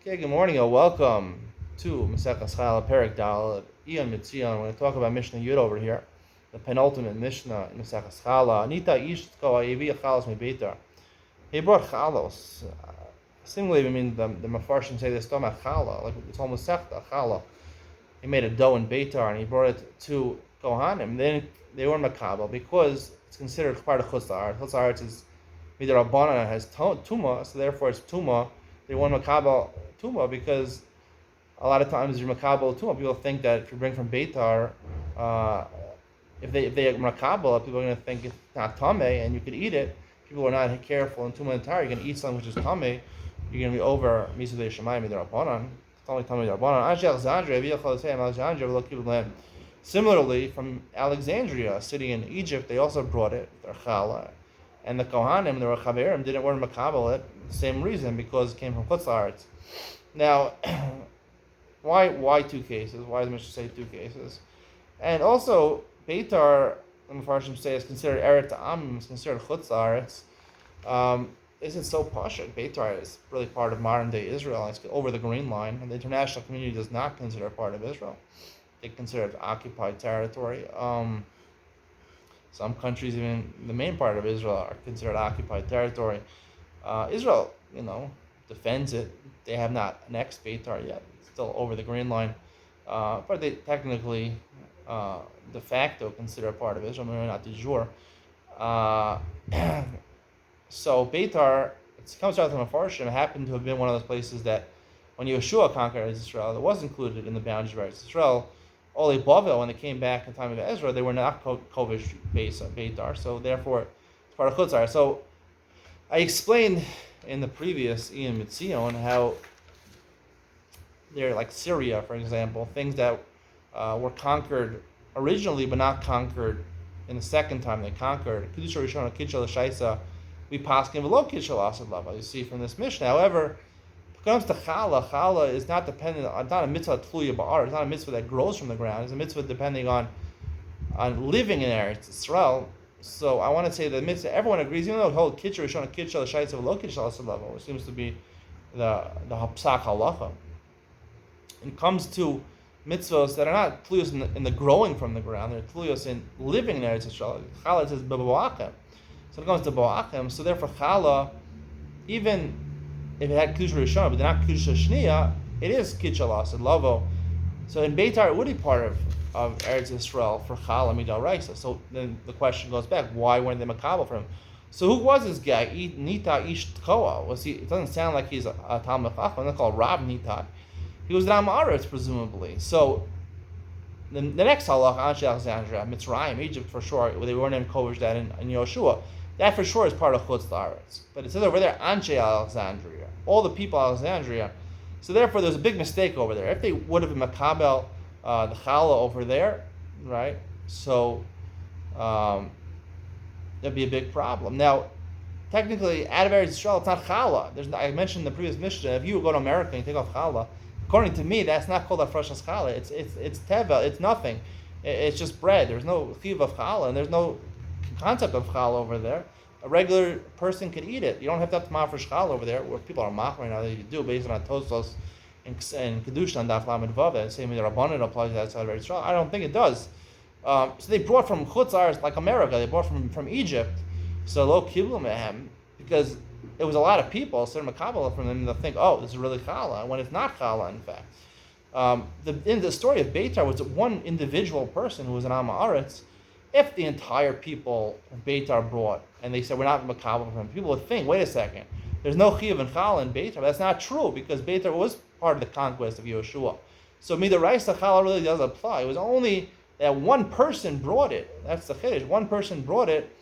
Okay, good morning and welcome to Maseches Challah Perek Dal Iyun Mitzion. We're going to talk about Mishnah Yud over here, the penultimate Mishnah in Maseches Challah. Anita ish tko ayevi chalos mebeitar. He brought chalos. Seemingly, I mean, the Mefarshim say this stomach challah, like it's almost sefta challah. He made a dough in beitar and he brought it to Kohanim. Then they were makabel because it's considered part of chutz la'aretz. Chutz la'aretz is midrabanan, has tuma, so therefore it's tuma. They want makabel tuma because a lot of times you're makabel tuma. People think that if you bring from Beitar, if they makabel, people are going to think it's not tameh and you could eat it. People are not careful in tuma and tar. You're going to eat something which is tameh. You're going to be over misudei shemayim midrabanan. Similarly, from Alexandria, a city in Egypt, they also brought it, their challah. And the Kohanim, the Rechaverim, didn't want to makabel it, the same reason, because it came from chutz la'aretz. Now, why two cases? Why does Mishnah say two cases? And also, Beitar, the Mefarshim say, is considered Eret Ta'am, is considered chutz la'aretz. Isn't so pashut. Beitar is really part of modern-day Israel. It's over the Green Line, and the international community does not consider it part of Israel. They consider it occupied territory. Some countries, even the main part of Israel, are considered occupied territory. Israel, defends it. They have not annexed Beitar yet. It's still over the Green Line. But they technically, de facto, consider it part of Israel, maybe not de jure. So Beitar, it comes out from Mefarshim, happened to have been one of those places that when Yeshua conquered Israel, it was included in the boundaries of Israel. Only Bavel, when they came back in the time of Ezra, they were not Kovish base of Beitar, so therefore it's part of Chutzar. So I explained in the previous Iyun Mitzion how they're like Syria, for example, things that were conquered originally but not conquered in the second time they conquered. Kedusha Rishona Kitchel Shaisa, we paskin v'lo Kitchel Asad Lava. You see from this Mishnah. However, when it comes to challah is not dependent on, not a mitzvah tluya ba'ar. It's not a mitzvah that grows from the ground. It's a mitzvah depending on living in Eretz Yisrael. So I want to say that mitzvah, everyone agrees, even though the whole kitcher is showing a kitcher l'shayitz of a low kitcher level, which seems to be the hapsak halacha. It comes to mitzvahs that are not tluyos in the growing from the ground; they're tluyos in living in Eretz Yisrael. Challah says b'boachem. So it comes to boachem. So therefore, challah, even if it had Kedusha Rishona, but not Kedusha Shniya, it is Kitchel Asad Lavo. So in Beitar, it would be part of Eretz Yisrael for Challah Midal Raisa. So then the question goes back, why weren't they makabel for him? So who was this guy? Nita Ish Tkoa. Was he? It doesn't sound like he's a Talmud Chacham. They're called Rab Nita. He was an Am Aretz, presumably. So the next halach, Anshe Alexandria, Mitzrayim, Egypt for sure, they weren't in Kovish that in Yoshua. That for sure is part of Chutz la'aretz. But it says over there, Anshe Alexandria, all the people of Alexandria. So therefore, there's a big mistake over there. If they would have been makabel the challah over there, right? So there'd be a big problem. Now, technically, out of Eretz Yisrael, it's not challah. I mentioned in the previous Mishnah, if you go to America and you take off challah, according to me, that's not called a freshas challah. It's teva. It's nothing. It's just bread. There's no chiv of challah, and there's no concept of challah over there. A regular person could eat it. You don't have to mafresh challah over there, where people are mach right now. They do based on Tosos and Kedusha and Daf Lamed Vav, and say the Rabbanan applies outside of Eretz Yisrael. I don't think it does. So they brought from Chutz La'aretz, like America. They brought from Egypt. So lo kiblu mehem, because it was a lot of people. So makabel from them, they'll think, oh, this is really challah, when it's not challah, in fact. In the story of Beitar was one individual person who was an Am Haaretz. If the entire people of Beitar brought, and they said, we're not makabel from him, people would think, wait a second, there's no chiyuv and challah in Beitar. That's not true, because Beitar was part of the conquest of Yoshua. So midaraisa challah really does apply. It was only that one person brought it. That's the chiddush. One person brought it,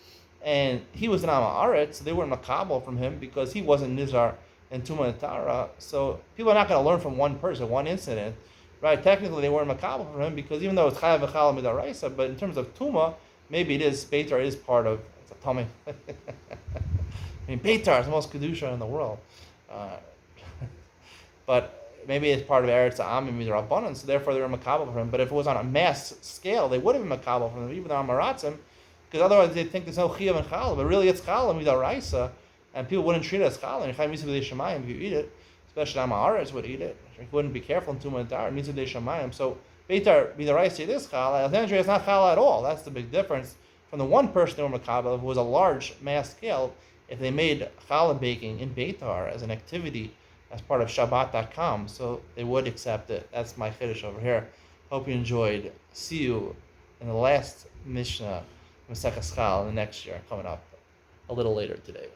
and he was an Am Haaretz, so they weren't makabel from him, because he wasn't nizar and tuma and tara. So people are not going to learn from one person, one incident. Right, technically they weren't makabel from him because even though it's chayav v'challah midaraisa, but in terms of tuma, maybe it is Beitar is part of it's a tummy. I mean, Beitar is the most kedusha in the world, but maybe it's part of Eretz Am and Midrabanan, so therefore they were makabel from him. But if it was on a mass scale, they would have been makabel from him, even though Amaratzim, because otherwise they think there's no chiyav and challah, but really it's challah midaraisa, and people wouldn't treat it as challah. And if you eat it. especially Amaretz would eat it. He wouldn't be careful in Tumah Dar, Mitzvah De Shamayim. So Beitar, B'Darai say this Challah. Alexandria is not Challah at all. That's the big difference from the one person in Makabel who was a large mass scale. If they made challah baking in Beitar as an activity, as part of Shabbat.com, so they would accept it. That's my chiddush over here. Hope you enjoyed. See you in the last Mishnah, Maseches Chal, in the next year, coming up a little later today.